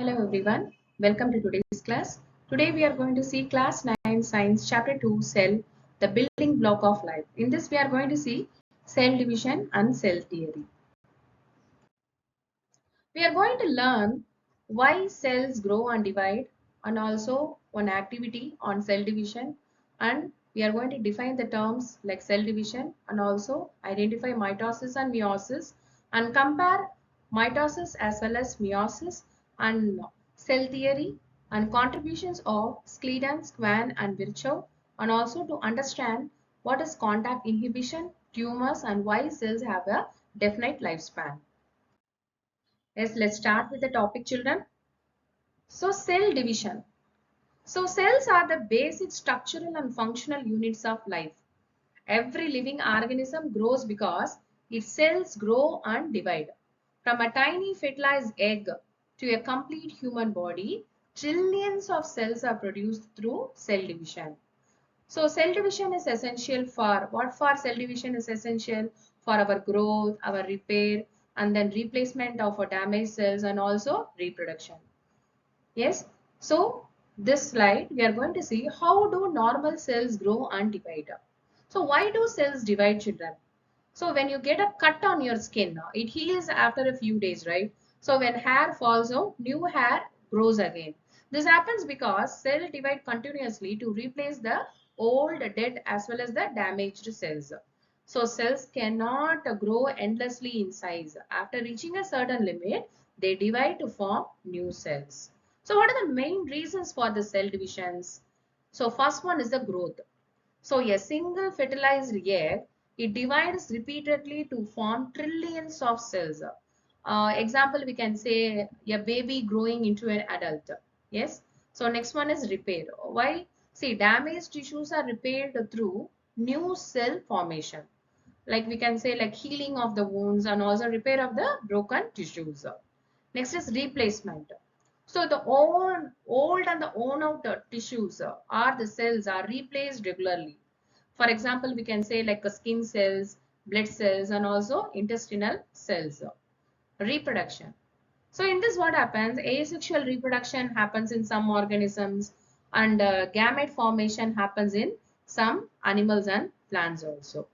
Hello everyone, welcome to today's class. Today we are going to see class 9 science chapter 2 cell, the building block of life. In this we are going to see cell division and cell theory. We are going to learn why cells grow and divide and also one activity on cell division, and we are going to define the terms like cell division and also identify mitosis and meiosis and compare mitosis as well as meiosis and cell theory and contributions of Schleiden, Schwann and Virchow, and also to understand what is contact inhibition, tumors and why cells have a definite lifespan. Yes, let's start with the topic, children. So, cell division. So, cells are the basic structural and functional units of life. Every living organism grows because its cells grow and divide. From a tiny fertilized egg to a complete human body, trillions of cells are produced through cell division. So, cell division is essential for what? For cell division is essential for our growth, our repair, and then replacement of our damaged cells and also reproduction. Yes. So, this slide we are going to see how do normal cells grow and divide. So, why do cells divide, children? So, when you get a cut on your skin, it heals after a few days, right? So, when hair falls out, new hair grows again. This happens because cells divide continuously to replace the old, dead as well as the damaged cells. So, cells cannot grow endlessly in size. After reaching a certain limit, they divide to form new cells. So, what are the main reasons for the cell divisions? So, first one is the growth. So, a single fertilized egg, it divides repeatedly to form trillions of cells. Example, we can say a baby growing into an adult. Yes. So, next one is repair. Why? See, damaged tissues are repaired through new cell formation. Like we can say like healing of the wounds and also repair of the broken tissues. Next is replacement. So the old and the worn out tissues are the cells are replaced regularly. For example, we can say like skin cells, blood cells and also intestinal cells. Reproduction. So in this what happens? Asexual reproduction happens in some organisms and gamete formation happens in some animals and plants also.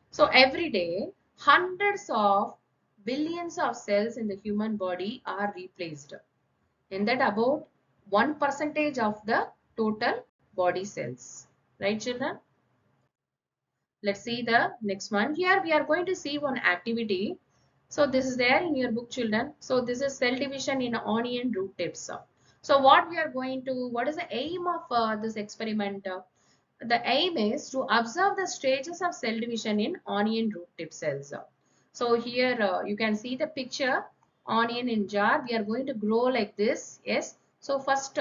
So every day, hundreds of billions of cells in the human body are replaced. In that about 1% of the total body cells. Right, children? Let's see the next one. Here we are going to see one activity. So this is there in your book, children. So this is cell division in onion root tips. So what we are going to, what is the aim of this experiment? The aim is to observe the stages of cell division in onion root tip cells. So here you can see the picture, onion in jar. We are going to grow like this. Yes. So first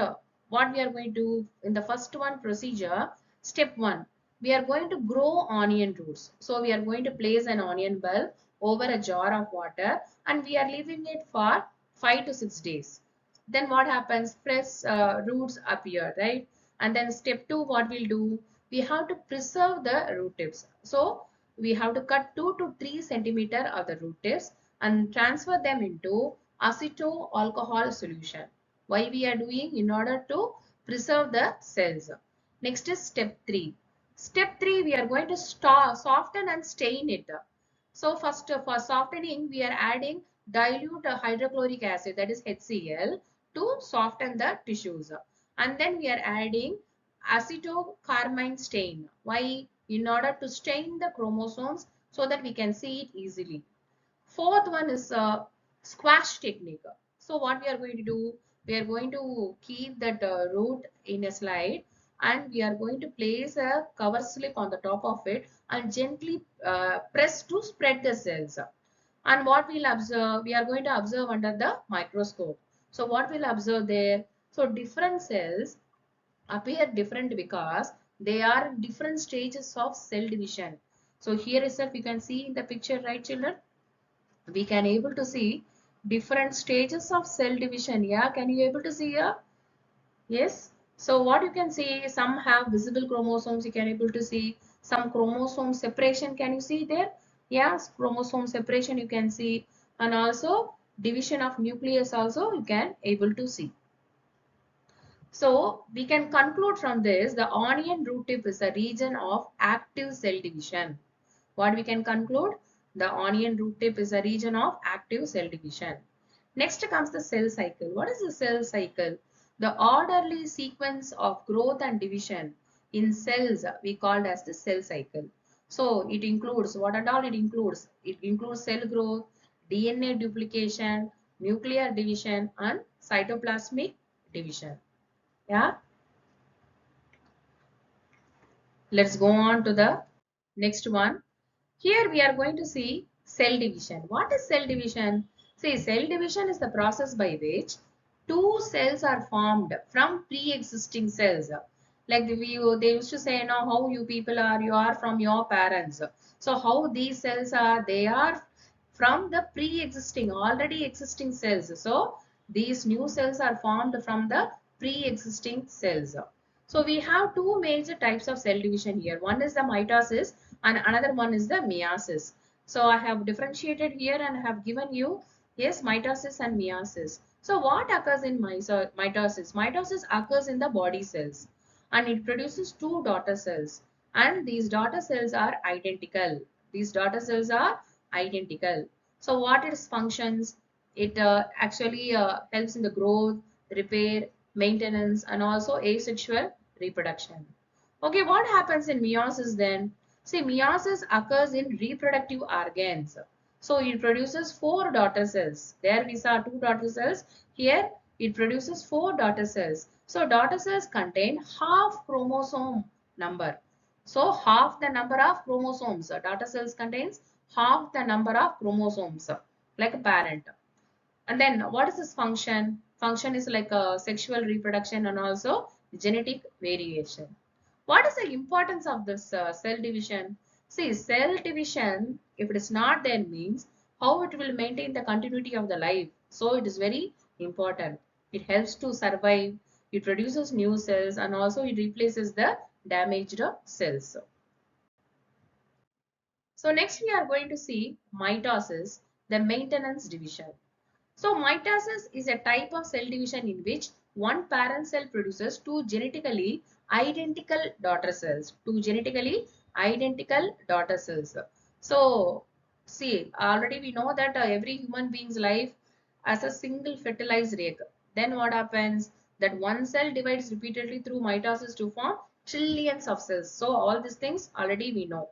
what we are going to do in the first one procedure, step 1, we are going to grow onion roots. So we are going to place an onion bulb over a jar of water and we are leaving it for 5 to 6 days. Then what happens? Fresh roots appear, right? And then step 2, what we'll do? We have to preserve the root tips. So we have to cut 2 to 3 centimeter of the root tips and transfer them into aceto alcohol solution. Why we are doing? In order to preserve the cells. Next is step 3. Step 3, we are going to soften and stain it. So first for softening, we are adding dilute hydrochloric acid, that is HCl, to soften the tissues. And then we are adding acetocarmine stain. Why? In order to stain the chromosomes so that we can see it easily. Fourth one is squash technique. So what we are going to do? We are going to keep that root in a slide and we are going to place a cover slip on the top of it and gently press to spread the cells. And what we'll observe? We are going to observe under the microscope. So what we'll observe there? So different cells appear different because they are in different stages of cell division. So here itself you can see in the picture, right, children? We can able to see different stages of cell division. Yeah, can you able to see here? Yes. So what you can see, some have visible chromosomes, you can able to see some chromosome separation. Can you see there? Yes, chromosome separation you can see, and also division of nucleus also you can able to see. So we can conclude from this, the onion root tip is a region of active cell division. What we can conclude? The onion root tip is a region of active cell division. Next comes the cell cycle. What is the cell cycle? The orderly sequence of growth and division in cells we called as the cell cycle. So it includes what and all it includes? It includes cell growth, DNA duplication, nuclear division and cytoplasmic division. Yeah. Let's go on to the next one. Here we are going to see cell division. What is cell division? See, cell division is the process by which two cells are formed from pre-existing cells. Like they used to say, now how you people are, you are from your parents. So how these cells are, they are from the pre-existing, already existing cells. So these new cells are formed from the pre-existing cells. So we have two major types of cell division here. One is the mitosis and another one is the meiosis. So I have differentiated here and have given you, yes, mitosis and meiosis. So what occurs in mitosis? Mitosis occurs in the body cells and it produces two daughter cells, and these daughter cells are identical. These daughter cells are identical. So what its functions? It actually helps in the growth, repair, maintenance and also asexual reproduction. Okay, what happens in meiosis then? See, meiosis occurs in reproductive organs. So it produces four daughter cells. There we saw two daughter cells. Here it produces four daughter cells. So daughter cells contain half chromosome number. So half the number of chromosomes. Daughter cells contains half the number of chromosomes like a parent. And then what is this function? Function is like a sexual reproduction and also genetic variation. What is the importance of this cell division? See, cell division, if it is not there, means how it will maintain the continuity of the life. So it is very important. It helps to survive, it produces new cells and also it replaces the damaged cells. So next we are going to see mitosis, the maintenance division. So mitosis is a type of cell division in which one parent cell produces two genetically identical daughter cells. Two genetically identical daughter cells. So see, already we know that every human being's life as a single fertilized egg. Then what happens? That one cell divides repeatedly through mitosis to form trillions of cells. So all these things already we know.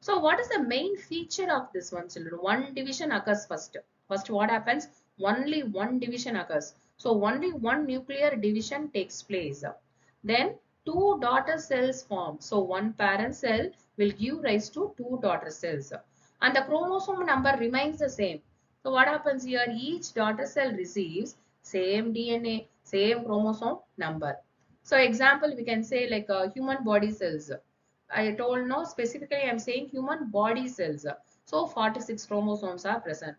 So what is the main feature of this one, children? One division occurs first. First what happens? Only one division occurs. So only one nuclear division takes place. Then two daughter cells form. So one parent cell will give rise to two daughter cells. And the chromosome number remains the same. So what happens here? Each daughter cell receives same DNA, same chromosome number. So example we can say like human body cells. I told no, specifically I am saying human body cells. So 46 chromosomes are present.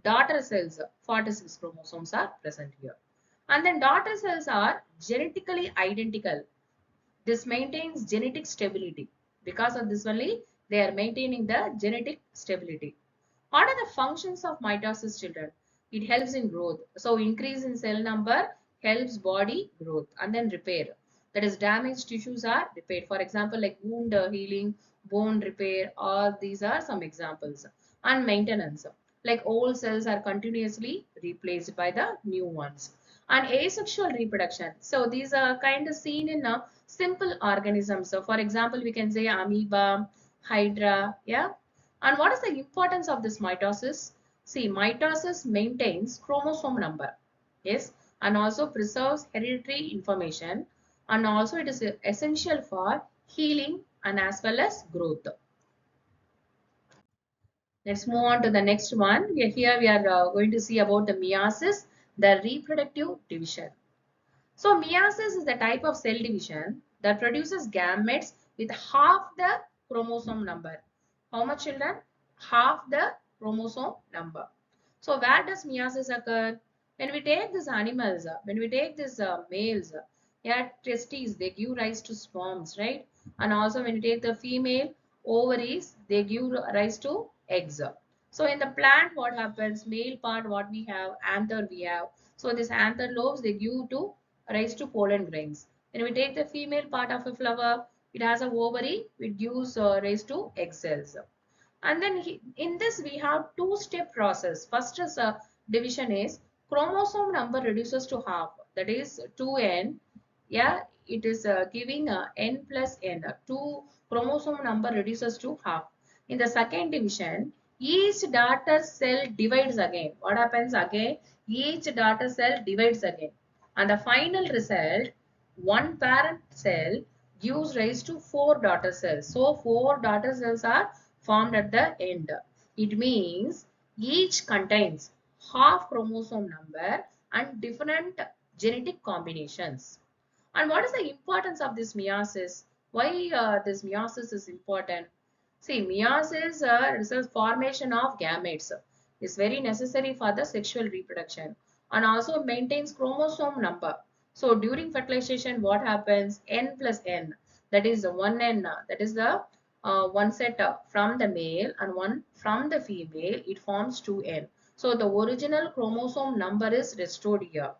Daughter cells, 46 chromosomes are present here. And then daughter cells are genetically identical. This maintains genetic stability. Because of this only, they are maintaining the genetic stability. What are the functions of mitosis, children? It helps in growth. So increase in cell number helps body growth and then repair. That is damaged tissues are repaired. For example, like wound healing, bone repair, all these are some examples. And maintenance. Like old cells are continuously replaced by the new ones. And asexual reproduction. So these are kind of seen in simple organisms. So for example, we can say amoeba, hydra, yeah. And what is the importance of this mitosis? See, mitosis maintains chromosome number. Yes, and also preserves hereditary information, and also it is essential for healing and as well as growth. Let's move on to the next one. Here we are going to see about the meiosis, the reproductive division. So meiosis is the type of cell division that produces gametes with half the chromosome number. How much, children? Half the chromosome number. So where does meiosis occur? When we take these animals, when we take these males, yeah, testes, they give rise to sperms, right? And also when you take the female ovaries, they give rise to eggs. So in the plant, what happens? Male part, what we have, anther we have. So this anther lobes, they give to rise to pollen grains. When we take the female part of a flower, it has a ovary, it gives rise to egg cells. And then in this we have two-step process. First is division is chromosome number reduces to half, that is 2n. Yeah, it is giving n plus n. 2 chromosome number reduces to half. In the second division, each daughter cell divides again. What happens again? Each daughter cell divides again. And the final result, one parent cell gives rise to 4 daughter cells. So 4 daughter cells are formed at the end. It means each contains half chromosome number and different genetic combinations. And what is the importance of this meiosis? Why this meiosis is important? See, meiosis is a formation of gametes. Is very necessary for the sexual reproduction and also maintains chromosome number. So during fertilization, what happens? N plus N, that is the 1N, that is the one set from the male and one from the female, it forms 2N. So the original chromosome number is restored here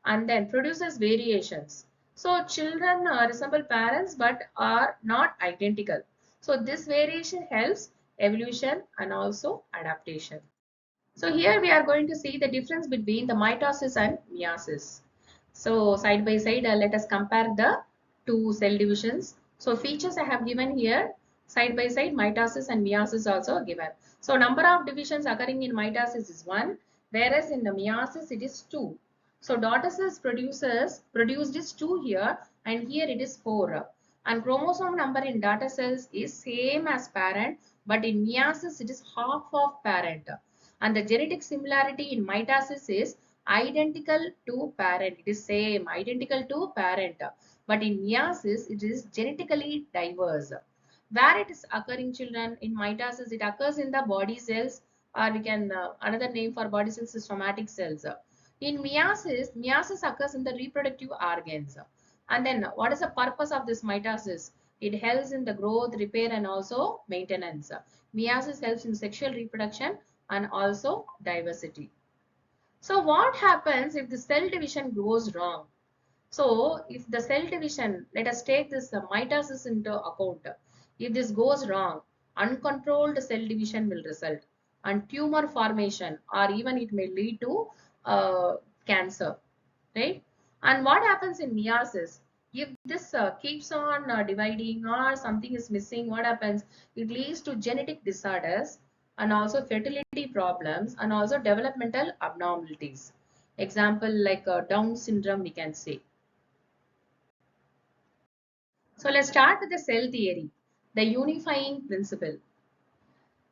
and then produces variations. So children resemble parents but are not identical. So this variation helps evolution and also adaptation. So here we are going to see the difference between the mitosis and meiosis. So side by side, let us compare the two cell divisions. So features I have given here, side by side, mitosis and meiosis also given. So number of divisions occurring in mitosis is 1, whereas in the meiosis it is 2. So daughter cells produced is 2 here and here it is 4. And chromosome number in daughter cells is same as parent, but in meiosis it is half of parent. And the genetic similarity in mitosis is identical to parent. It is same, identical to parent. But in meiosis, it is genetically diverse. Where it is occurring, children, in mitosis, it occurs in the body cells, or we can, another name for body cells is somatic cells. In meiosis occurs in the reproductive organs. And then what is the purpose of this mitosis? It helps in the growth, repair and also maintenance. Meiosis helps in sexual reproduction and also diversity. So what happens if the cell division goes wrong? So if the cell division, let us take this mitosis into account. If this goes wrong, uncontrolled cell division will result and tumor formation or even it may lead to cancer, right? And what happens in meiosis? If this keeps on dividing or something is missing, what happens? It leads to genetic disorders and also fertility problems and also developmental abnormalities. Example like Down syndrome we can say. So let's start with the cell theory, the unifying principle.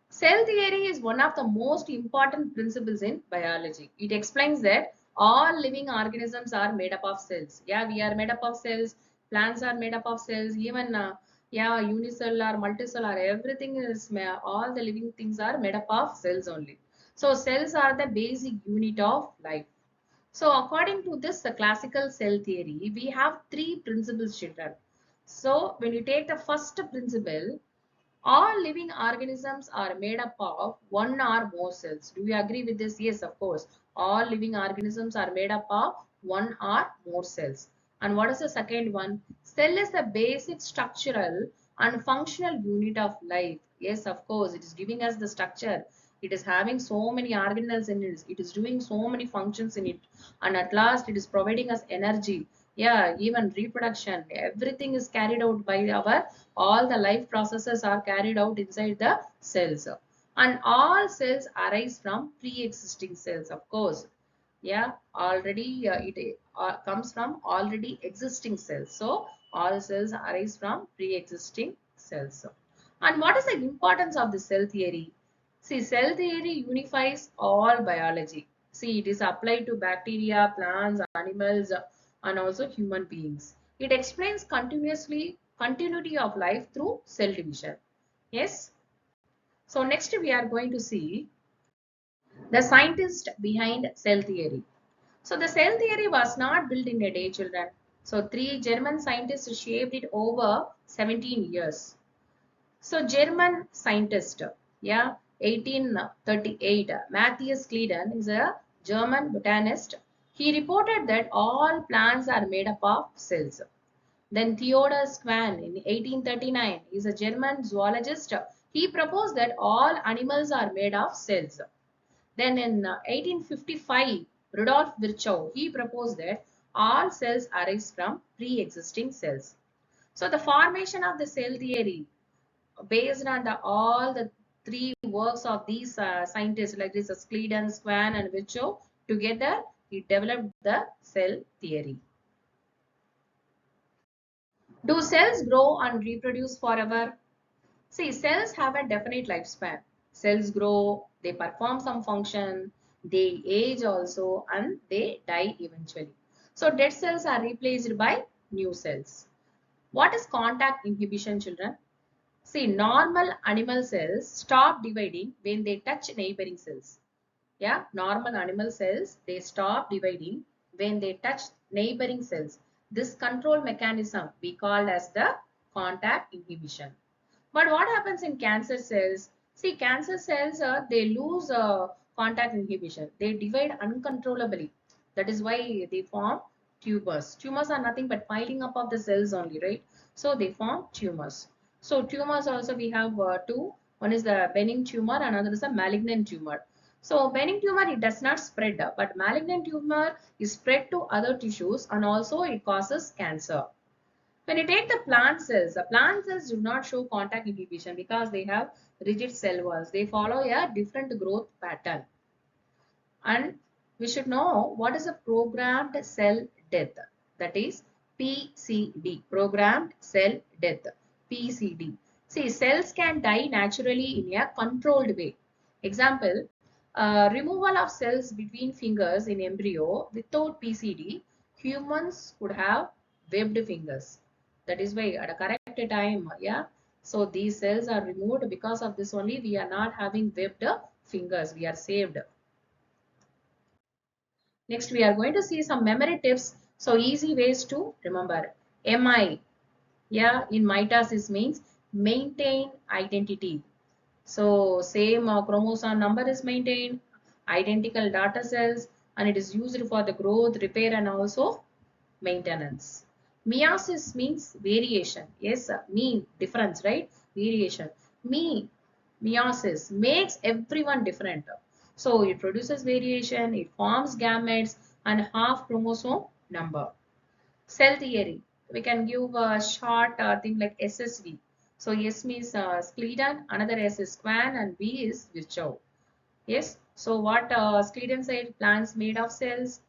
Cell theory is one of the most important principles in biology. It explains that all living organisms are made up of cells. Yeah, we are made up of cells. Plants are made up of cells. Even yeah, unicellular, multicellular, everything is all the living things are made up of cells only. So cells are the basic unit of life. So according to this classical cell theory, we have three principles, children. So when you take the first principle, all living organisms are made up of one or more cells. Do you agree with this? Yes, of course. All living organisms are made up of one or more cells. And what is the second one? Cell is the basic structural and functional unit of life. Yes, of course. It is giving us the structure. It is having so many organelles in it. It is doing so many functions in it. And at last, it is providing us energy. Yeah, even reproduction. Everything is carried out by our all the life processes are carried out inside the cells and all cells arise from pre-existing cells, of course. Yeah, already it comes from already existing cells. So all cells arise from pre-existing cells. And what is the importance of the cell theory? See, cell theory unifies all biology. See, it is applied to bacteria, plants, animals, and also human beings. It explains continuity of life through cell division. Yes. So next we are going to see the scientist behind cell theory. So the cell theory was not built in a day, children. So three German scientists shaped it over 17 years. So German scientist, yeah, 1838. Matthias Kleiden is a German botanist. He reported that all plants are made up of cells. Then Theodor Schwann in 1839 is a German zoologist. He proposed that all animals are made of cells. Then in 1855, Rudolf Virchow, he proposed that all cells arise from pre-existing cells. So the formation of the cell theory based on all the three works of these scientists like this Schleiden, Schwann and Virchow together, he developed the cell theory. Do cells grow and reproduce forever? See, cells have a definite lifespan. Cells grow, they perform some function, they age also, and they die eventually. So dead cells are replaced by new cells. What is contact inhibition, children? See, normal animal cells stop dividing when they touch neighboring cells. Yeah, normal animal cells, they stop dividing when they touch neighboring cells. This control mechanism we call as the contact inhibition. But what happens in cancer cells? See, cancer cells, they lose contact inhibition. They divide uncontrollably. That is why they form tumors. Tumors are nothing but piling up of the cells only, right? So they form tumors. So tumors also we have two. One is the benign tumor, another is a malignant tumor. So benign tumor, it does not spread, but malignant tumor is spread to other tissues and also it causes cancer. When you take the plant cells do not show contact inhibition because they have rigid cell walls. They follow a different growth pattern. And we should know what is a programmed cell death. That is PCD, programmed cell death, PCD. See, cells can die naturally in a controlled way. Example, removal of cells between fingers in embryo without PCD, humans could have webbed fingers. That is why at a correct time, yeah. So these cells are removed. Because of this only we are not having webbed fingers. We are saved. Next, we are going to see some memory tips. So easy ways to remember. MI, yeah, in mitosis means maintain identity. So same chromosome number is maintained, identical data cells, and it is used for the growth, repair, and also maintenance. Meiosis means variation. Yes, mean difference, right? Variation. Meiosis makes everyone different. So it produces variation, it forms gametes and half chromosome number. Cell theory. We can give a short thing like SSV. So S means Schleiden, another S is Schwann, and V is Virchow. Yes. So what Schleiden said, plants made of cells,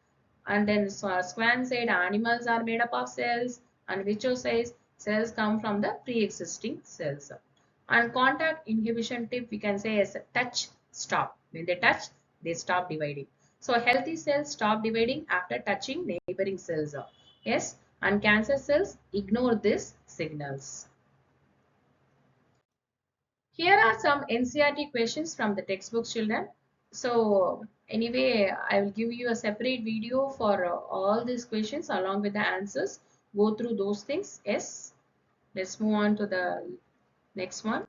and then Schwann said animals are made up of cells, and Virchow says cells come from the pre-existing cells. And contact inhibition tip we can say as touch stop. When they touch, they stop dividing. So healthy cells stop dividing after touching neighboring cells. Yes, and cancer cells ignore these signals. Here are some NCERT questions from the textbook, children. So anyway, I will give you a separate video for all these questions along with the answers. Go through those things. Yes. Let's move on to the next one.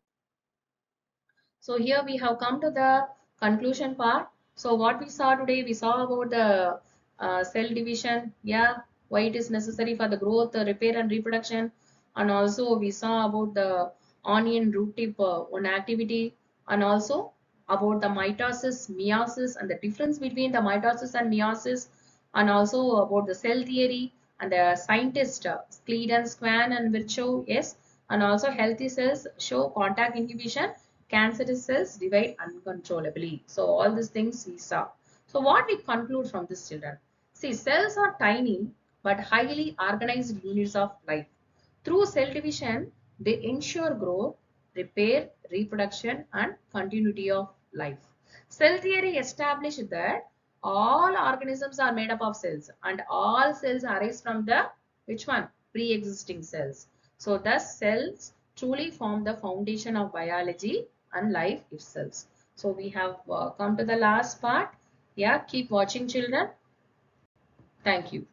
So here we have come to the conclusion part. So what we saw today, we saw about the cell division. Yeah, why it is necessary for the growth, repair and reproduction. And also we saw about the onion root tip one activity, and also about the mitosis, meiosis, and the difference between the mitosis and meiosis, and also about the cell theory and the scientist Schleiden, Schwann and Virchow. Yes, and also healthy cells show contact inhibition, cancerous cells divide uncontrollably. So all these things we saw. So what we conclude from this, children? See, cells are tiny but highly organized units of life. Through cell division, they ensure growth, repair, reproduction, and continuity of life. Cell theory established that all organisms are made up of cells and all cells arise from the which one? Pre-existing cells. So thus cells truly form the foundation of biology and life itself. So we have come to the last part. Yeah, keep watching, children. Thank you.